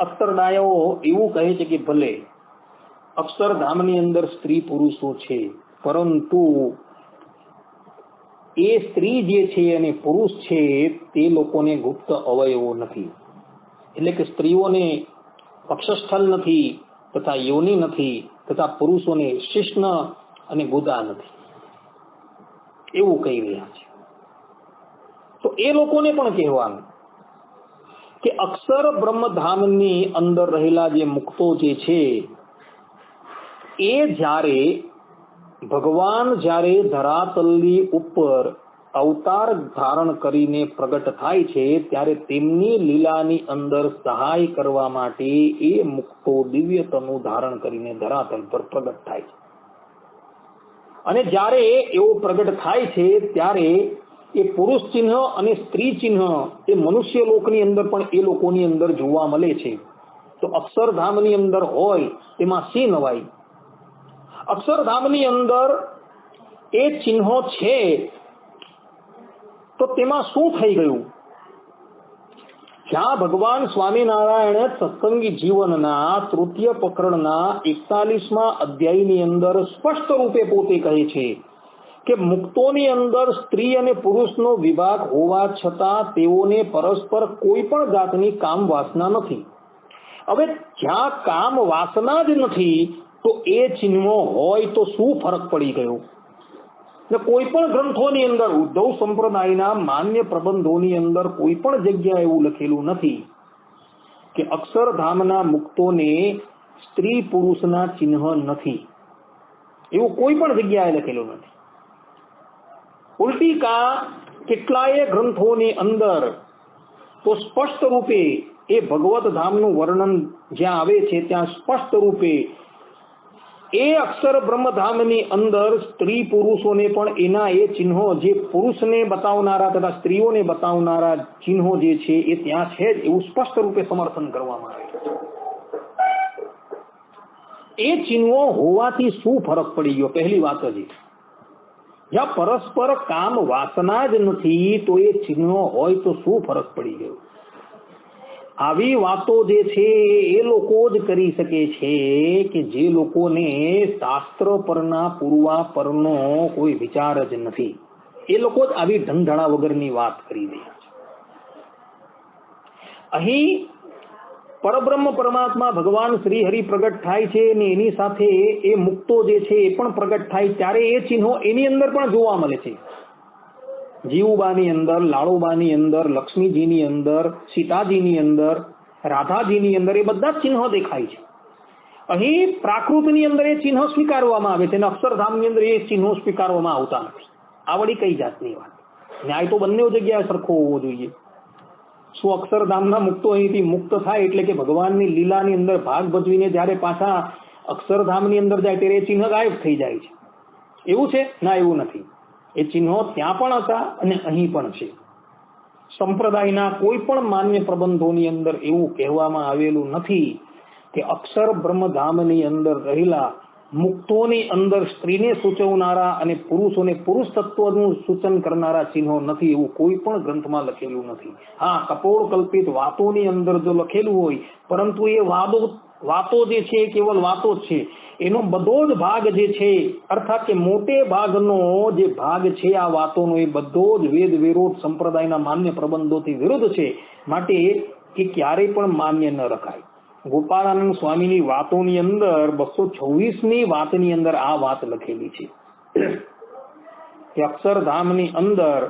અક્ષરદાયો એવું કહે છે કે ભલે અક્ષરધામની અંદર સ્ત્રી પુરુષો છે, પરંતુ એ સ્ત્રી જે છે અને પુરુષ છે તે લોકોને ગુપ્ત અવયવો નથી, એટલે કે સ્ત્રીઓને પક્ષસ્થળ નથી, તથા યોની નથી, તથા પુરુષોને શિશ્ન અને ગુદા નથી, એવું કહી રહ્યા છે. તો એ લોકોને પણ કહેવાનું કે અક્ષર બ્રહ્મધામની અંદર રહેલા જે મુક્તો જે છે એ જ્યારે ભગવાન જ્યારે ધરાતલની ઉપર અવતાર ધારણ કરીને પ્રગટ થાય છે ત્યારે તેમની લીલાની અંદર સહાય કરવા માટે એ મુક્તો દિવ્યતનું ધારણ કરીને ધરાતલ પર પ્રગટ થાય છે. અને જ્યારે એવો પ્રગટ થાય છે ત્યારે એ પુરુષ ચિહ્ન અને સ્ત્રી ચિહ્ન એ મનુષ્ય લોકની અંદર પણ એ લોકોની અંદર જોવા મળે છે. તો અક્ષરધામની અંદર હોય તેમાં શી નવાઈ? અક્ષરધામની અંદર એ ચિહ્નો છે તો તેમાં શું થઈ ગયું? જ્યાં ભગવાન સ્વામિનારાયણે સત્સંગી જીવનના તૃતીય પ્રકરણના 41મા અધ્યાયની અંદર સ્પષ્ટ રૂપે પોતે કહે છે કે મુક્તોની અંદર સ્ત્રી અને પુરુષનો વિભાગ હોવા છતાં તેઓને પરસ્પર કોઈ પણ જાતની કામ વાસના નથી. હવે જ્યાં કામ વાસના જ નથી તો એ ચિહ્નો હોય તો શું ફરક પડી ગયો? કોઈ પણ ગ્રંથોની અંદર, ઉદ્ધવ સંપ્રદાયના માન્ય પ્રબંધોની અંદર કોઈ પણ જગ્યા એવું લખેલું નથી કે અક્ષરધામના મુક્તોને સ્ત્રી પુરુષના ચિહ્ન નથી, એવું કોઈ પણ જગ્યાએ લખેલું નથી. ઉલટીકા કેટલાય ગ્રંથોની અંદર તો સ્પષ્ટ રૂપે એ ભગવત ધામનું વર્ણન જ્યાં આવે છે ત્યાં સ્પષ્ટ રૂપે એ અક્ષર બ્રહ્મધામની અંદર સ્ત્રી પુરુષોને પણ એના એ ચિહ્નો જે પુરુષને બતાવનારા તથા સ્ત્રીઓને બતાવનારા ચિહ્નો જે છે એ ત્યાં છે જ એવું સ્પષ્ટ રૂપે સમર્થન કરવામાં આવે છે. એ ચિહ્નો હોવાથી શું ફરક પડી ગયો? પહેલી વાત જ જ્યાં પરસ્પર કામ વાસના જ નથી તો એ ચિહ્નો હોય તો શું ફરક પડી ગયો? આવી વાતો જે છે એ લોકો જ કરી શકે છે કે જે લોકોને શાસ્ત્ર પરના પૂર્વા પરનો કોઈ વિચાર જ નથી. એ લોકો જ આવી ઢંઢાળા વગરની વાત કરી રહ્યા છે. અહીં પરબ્રહ્મ પરમાત્મા ભગવાન શ્રી હરિ પ્રગટ થાય છે અને એની સાથે એ મુક્તો જે છે એ પણ પ્રગટ થાય ત્યારે એ ચિહ્નો એની અંદર પણ જોવા મળે છે. જીવુબાની અંદર, લાડુબાની અંદર, લક્ષ્મીજીની અંદર, સીતાજીની અંદર, રાધાજીની અંદર એ બધા જ ચિહ્નો દેખાય છે. અહીં પ્રાકૃતની અંદર એ ચિહ્નો સ્વીકારવામાં આવે છે અને અક્ષરધામની અંદર એ ચિહ્નો સ્વીકારવામાં આવતા નથી. આ વળી કઈ જાતની વાત? ન્યાય તો બંને જગ્યાએ સરખો હોવો જોઈએ. શું અક્ષરધામના મુક્તો અહીંથી મુક્ત થાય એટલે કે ભગવાનની લીલાની અંદર ભાગ ભજવીને જયારે પાછા અક્ષરધામની અંદર જાય ત્યારે એ ચિહ્ન ગાયબ થઈ જાય છે? એવું છે? ના, એવું નથી. એ ચિહ્નો ત્યાં પણ હતા અને અહીં પણ છે. સંપ્રદાયના કોઈ પણ માન્ય પ્રબંધોની અંદર એવું કહેવામાં આવેલું નથી કે અક્ષર બ્રહ્મધામની અંદર રહેલા મુક્તોની અંદર સ્ત્રીને સૂચવનારા અને પુરુષોને પુરુષ તત્વનું સૂચન કરનારા ચિહ્નો નથી, એવું કોઈ પણ ગ્રંથમાં લખેલું નથી. હા, કપોળ કલ્પિત વાતોની અંદર જો લખેલું હોય, પરંતુ એ વાતો જે છે કેવલ વાતો જ છે. એનો બધો જ ભાગ જે છે અર્થાત કે મોટે ભાગનો જે ભાગ છે આ વાતોનો એ બધો જ વેદ વિરોધ સંપ્રદાયના માન્ય પ્રબંધોથી વિરુદ્ધ છે. માટે એ ક્યારેય પણ માન્ય ન રખાય. ગોપાળાનંદ સ્વામીની વાતોની અંદર 226મી વાતની અંદર આ વાત લખેલી છે કે અક્ષરધામની અંદર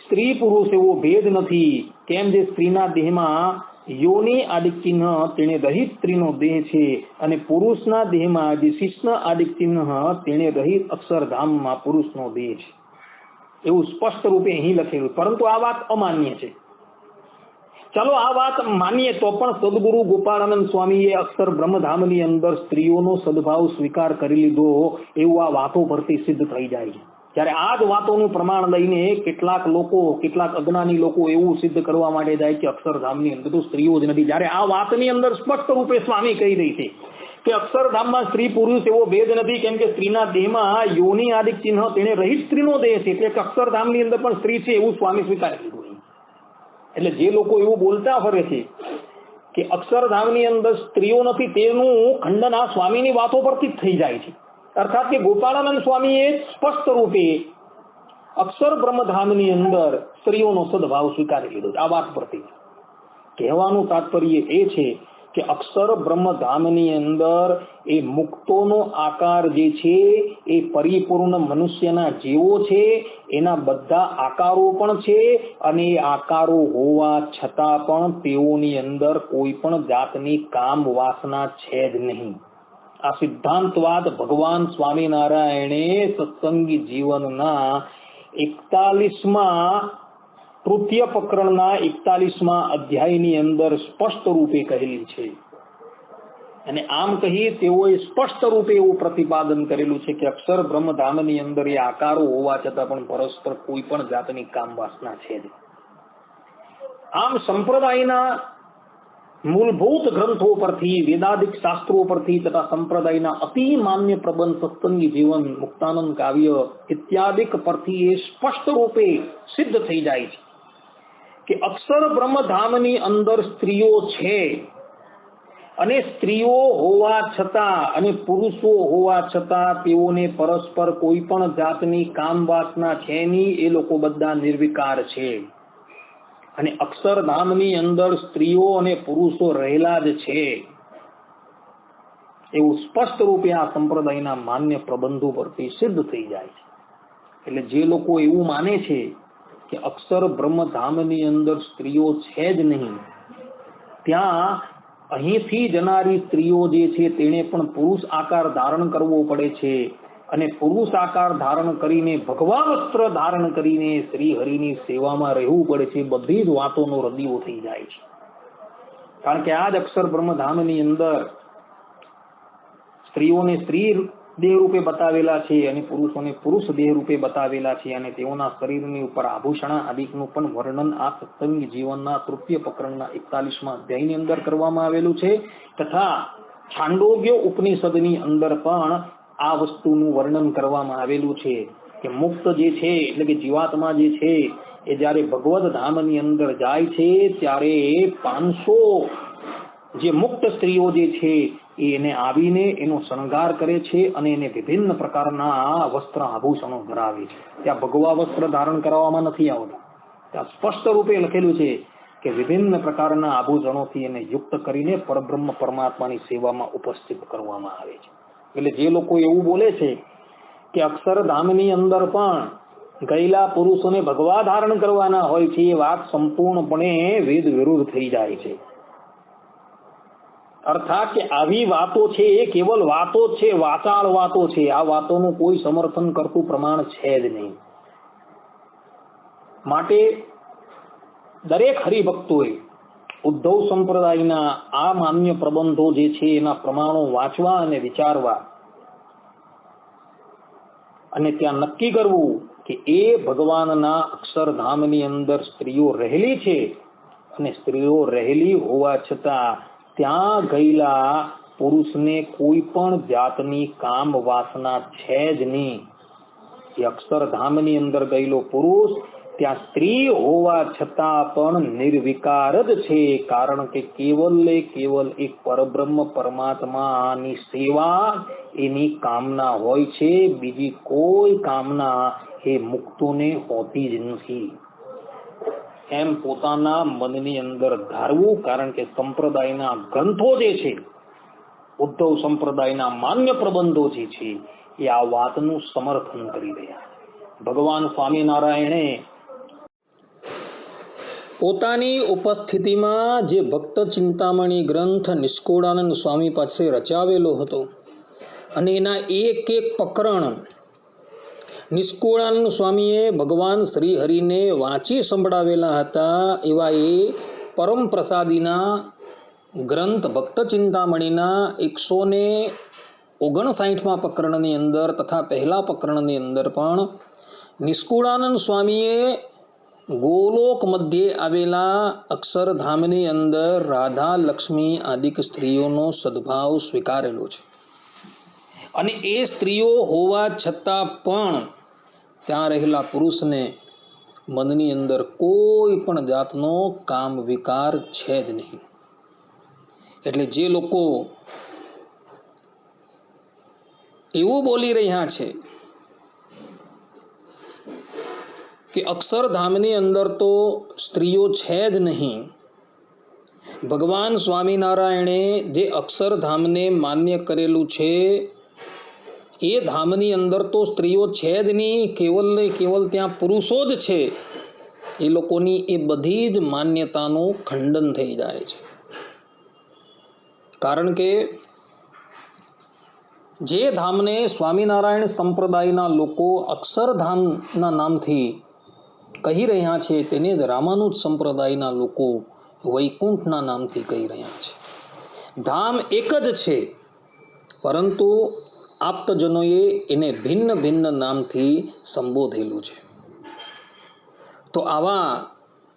સ્ત્રી પુરુષ એવો ભેદ નથી. કેમ જે સ્ત્રીના દેહમાં યોની આદિક ચિહ્ન તેને રહિત સ્ત્રીનો દેહ છે અને પુરુષના દેહમાં જે શિષ્ણ આદિક ચિહ્ન તેને રહિત અક્ષરધામમાં પુરુષનો દેહ છે. એવું સ્પષ્ટ રૂપે અહીં લખેલું. પરંતુ આ વાત અમાન્ય છે. ચાલો આ વાત માનીએ તો પણ સદગુરુ ગોપાળાનંદ સ્વામીએ અક્ષર બ્રહ્મધામની અંદર સ્ત્રીઓનો સદભાવ સ્વીકાર કરી લીધો એવું આ વાતો પરથી સિદ્ધ થઈ જાય છે. ત્યારે આ જ વાતોનું પ્રમાણ લઈને કેટલાક અજ્ઞાની લોકો એવું સિદ્ધ કરવા માટે જાય કે અક્ષરધામની અંદર તો સ્ત્રીઓ જ નથી. જ્યારે આ વાતની અંદર સ્પષ્ટ રૂપે સ્વામી કહી રહી છે કે અક્ષરધામમાં સ્ત્રી પુરુષ એવો ભેદ નથી. કેમ કે સ્ત્રીના દેહમાં યોની આદિક ચિહ્ન તેને રહિત સ્ત્રીનો દેહ છે, એટલે અક્ષરધામની અંદર પણ સ્ત્રી છે એવું સ્વામી સ્વીકારી લીધું. એટલે જે લોકો એવું બોલતા ફરે છે કે અક્ષરધામની અંદર સ્ત્રીઓ નથી તેનું ખંડન આ સ્વામીની વાતો પરથી જ થઈ જાય છે. અર્થાત કે ગોપાળાનંદ સ્વામીએ સ્પષ્ટ રૂપે અક્ષર બ્રહ્મધામની અંદર સ્ત્રીઓનો સદભાવ સ્વીકારી લીધો છે. આ વાત પરથી કહેવાનું તાત્પર્ય એ છે કે અક્ષર બ્રહ્મધામની અંદર એ મુક્તોનો આકાર જે છે એ પરિપૂર્ણ મનુષ્યના જેવો છે. એના બધા આકારો પણ છે અને એ આકારો હોવા છતાં પણ તેઓની અંદર કોઈ પણ જાતની કામ વાસના છે જ નહીં. આ સિદ્ધાંતવાદ ભગવાન સ્વામિનારાયણે સત્સંગી જીવનના 41માં તૃતીય પ્રકરણના 41મા અધ્યાયની અંદર સ્પષ્ટ રૂપે કહેલી છે. અને આમ કહી તેઓએ સ્પષ્ટ રૂપે એવું પ્રતિપાદન કરેલું છે કે અક્ષર બ્રહ્મધામની અંદર એ આકારો હોવા છતાં પણ પરસ્પર કોઈ પણ જાતની કામ વાસના છે જ. આમ સંપ્રદાયના મૂળભૂત ગ્રંથો પરથી, વેદાદિક શાસ્ત્રો પરથી તથા સંપ્રદાયના અતિ માન્ય પ્રબંધ, સત્સંગી જીવન, મુક્તાનંદ કાવ્ય ઇત્યાદિક પરથી એ સ્પષ્ટ રૂપે સિદ્ધ થઈ જાય છે કે અક્ષર બ્રહ્મધામની અંદર સ્ત્રીઓ છે અને સ્ત્રીઓ હોવા છતાં અને પુરુષો હોવા છતાં તેઓને પરસ્પર કોઈ પણ જાતની કામ વાસના છે નહીં. એ લોકો બધા નિર્વિકાર છે અને અક્ષરધામની અંદર સ્ત્રીઓ અને પુરુષો રહેલા જ છે એવું સ્પષ્ટ રૂપે આ સંપ્રદાયના માન્ય પ્રબંધો પરથી સિદ્ધ થઈ જાય છે. એટલે જે લોકો એવું માને છે કે અક્ષર બ્રહ્મધામની અંદર સ્ત્રીઓ છે જ નહીં, ત્યાં અહીંથી જનારી સ્ત્રીઓ જે છે તેને પણ પુરુષ આકાર ધારણ કરવો પડે છે અને પુરુષ આકાર ધારણ કરીને ભગવા વસ્ત્ર ધારણ કરીને શ્રી હરિની સેવામાં રહેવું પડે છે. બધી જ વાતોનો રદિયો થઈ જાય છે. કારણ કે આ જ અક્ષર બ્રહ્મધામની અંદર સ્ત્રીઓને સ્ત્રી દેહ રૂપે બતાવેલા છે અને પુરુષોને પુરુષ દેહ રૂપે બતાવેલા છે, અને તેઓના શરીરની ઉપર આભૂષણ આદિકનું પણ વર્ણન આ સત્સંગ જીવનના તૃતીય પ્રકરણના 41મા અધ્યાયની અંદર કરવામાં આવેલું છે. તથા છાંદોગ્ય ઉપનિષદની અંદર પણ આ વસ્તુનું વર્ણન કરવામાં આવેલું છે કે મુક્ત જે છે એટલે કે જીવાત્મા જે છે એ જ્યારે ભગવદ ધામની અંદર જાય છે ત્યારે 500 જે મુક્ત સ્ત્રીઓ જે છે એને આવીને એનો શણગાર કરે છે અને એને વિભિન્ન પ્રકારના વસ્ત્ર આભૂષણો ધરાવે છે. ત્યાં ભગવા વસ્ત્ર ધારણ કરવામાં નથી આવતા, ત્યાં સ્પષ્ટ રૂપે લખેલું છે કે વિભિન્ન પ્રકારના આભૂષણોથી એને યુક્ત કરીને પરબ્રહ્મ પરમાત્માની સેવામાં ઉપસ્થિત કરવામાં આવે છે. એટલે જે લોકો એવું બોલે છે કે અક્ષરધામની અંદર પણ ગયેલા પુરુષોને ભગવા ધારણ કરવાના હોય છે, એ વાત સંપૂર્ણપણે વેદ વિરુદ્ધ થઈ જાય છે. અર્થાત કે આવી વાતો છે એ કેવલ વાતો છે, વાચાળ વાતો છે. આ વાતોનું કોઈ સમર્થન કરતું પ્રમાણ છે જ નહીં. માટે દરેક હરિભક્તોએ ઉદ્ધવ સંપ્રદાયના આ માન્ય પ્રબંધો જે છે એના પ્રમાણો વાંચવા અને વિચારવા અને ત્યાં નક્કી કરવું કે એ ભગવાનના અક્ષરધામની અંદર સ્ત્રીઓ રહેલી છે અને સ્ત્રીઓ રહેલી હોવા છતાં ત્યાં ગયેલા પુરુષને કોઈ પણ જાતની કામ વાસના છે જ નહીં. એ અક્ષરધામની અંદર ગયેલો પુરુષ ત્યાં સ્ત્રી હોવા છતાં પણ નિર્વિકાર જ છે, કારણ કે કેવલ એક પરબ્રહ્મ પરમાત્માની સેવા એની કામના હોય છે, બીજી કોઈ કામના એ મુક્તોને હોતી જ નથી. એમ પોતાના મનની અંદર ધારવું, કારણ કે સંપ્રદાયના ગ્રંથો જે છે, ઉદ્ધવ સંપ્રદાયના માન્ય પ્રબંધો જે છે એ આ વાતનું સમર્થન કરી રહ્યા. ભગવાન સ્વામિનારાયણે પોતાની ઉપસ્થિતિમાં જે ભક્ત ચિંતામણી ગ્રંથ નિષ્કુળાનંદ સ્વામી પાસે રચાવેલો હતો અને એના એક પ્રકરણ નિષ્કુળાનંદ સ્વામીએ ભગવાન શ્રી હરિને વાંચી સંભળાવેલા હતા, એવા એ પરમ પ્રસાદીના ગ્રંથ ભક્ત ચિંતામણીના 159મા પ્રકરણની અંદર તથા પહેલા પ્રકરણની અંદર પણ નિષ્કુળાનંદ સ્વામીએ ગોલોક મધ્યે આવેલા અક્ષરધામની અંદર રાધા લક્ષ્મી આદિક સ્ત્રીઓનો સદભાવ સ્વીકારેલો છે. અને એ સ્ત્રીઓ હોવા છતાં પણ ત્યાં રહેલા પુરુષને મનની અંદર કોઈ પણ જાતનો કામ વિકાર છે જ નહીં. એટલે જે લોકો એવું બોલી રહ્યા છે કે અક્ષરધામની અંદર તો સ્ત્રીઓ છે જ નહીં, ભગવાન સ્વામિનારાયણે જે અક્ષરધામને માન્ય કરેલું છે એ ધામની અંદર તો સ્ત્રીઓ છે જ નહીં, કેવલ ને કેવલ ત્યાં પુરુષો જ છે, એ લોકોની એ બધી જ માન્યતાનું ખંડન થઈ જાય છે. કારણ કે જે ધામને સ્વામિનારાયણ સંપ્રદાયના લોકો અક્ષરધામના નામથી કહી રહ્યા છે તેને જ રામાનુજ સંપ્રદાયના લોકો વૈકુંઠના નામથી કહી રહ્યા છે. ધામ એક જ છે, પરંતુ આપ્તજનોએ એને ભિન્ન ભિન્ન નામથી સંબોધેલું છે. તો આવા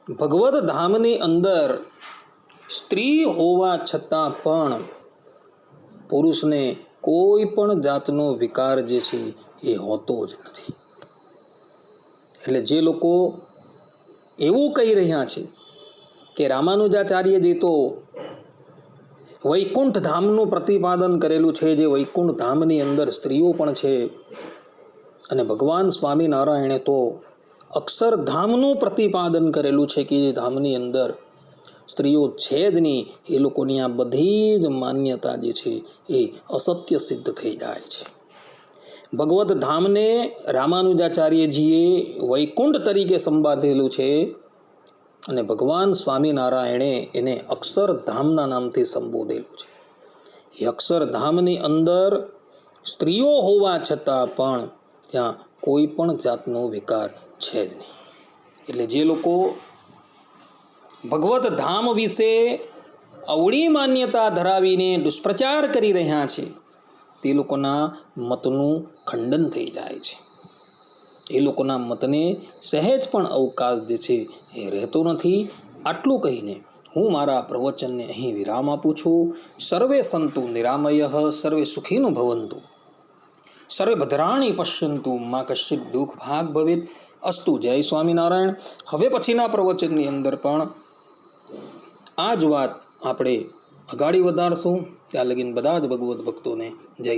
ભગવદ ધામની અંદર સ્ત્રી હોવા છતાં પણ પુરુષને કોઈ પણ જાતનો વિકાર જે છે એ હોતો જ નથી. એટલે જે લોકો એવું કહી રહ્યા છે કે રામાનુજાચાર્યજી તો વૈકુંઠ ધામનું પ્રતિપાદન કરેલું છે, જે વૈકુંઠ ધામની અંદર સ્ત્રીઓ પણ છે, અને ભગવાન સ્વામિનારાયણે તો અક્ષરધામનું પ્રતિપાદન કરેલું છે કે જે ધામની અંદર સ્ત્રીઓ છે જ નહીં, એ લોકોની આ બધી જ માન્યતા જે છે એ અસત્ય સિદ્ધ થઈ જાય છે. ભગવદ ધામને રામાનુજાચાર્યજીએ વૈકુંઠ તરીકે સંબાધેલું છે અને ભગવાન સ્વામિનારાયણે એને અક્ષરધામના નામથી સંબોધેલું છે. એ અક્ષરધામની અંદર સ્ત્રીઓ હોવા છતાં પણ ત્યાં કોઈ પણ જાતનો વિકાર છે જ નહીં. એટલે જે લોકો ભગવદ ધામ વિશે અવળી માન્યતા ધરાવીને દુષ્પ્રચાર કરી રહ્યા છે તે લોકોના મતનું ખંડન થઈ જાય છે. એ લોકોના મતને સહેજ પણ અવકાશ જે છે એ રહેતો નથી. આટલું કહીને હું મારા પ્રવચનને અહીં વિરામ આપું છું. સર્વે સંતુ નિરામયઃ, સર્વે સુખીનો ભવંતુ, સર્વે ભદ્રાણી પશ્યંતુ, મા કશ્ચિત દુઃખ ભાગ ભવેત. અસ્તુ. જય સ્વામિનારાયણ. હવે પછીના પ્રવચનની અંદર પણ આ જ વાત આપણે અગાડી વધારશું. ત્યાં લગીન બધા જ ભગવદ્ ભક્તોને જય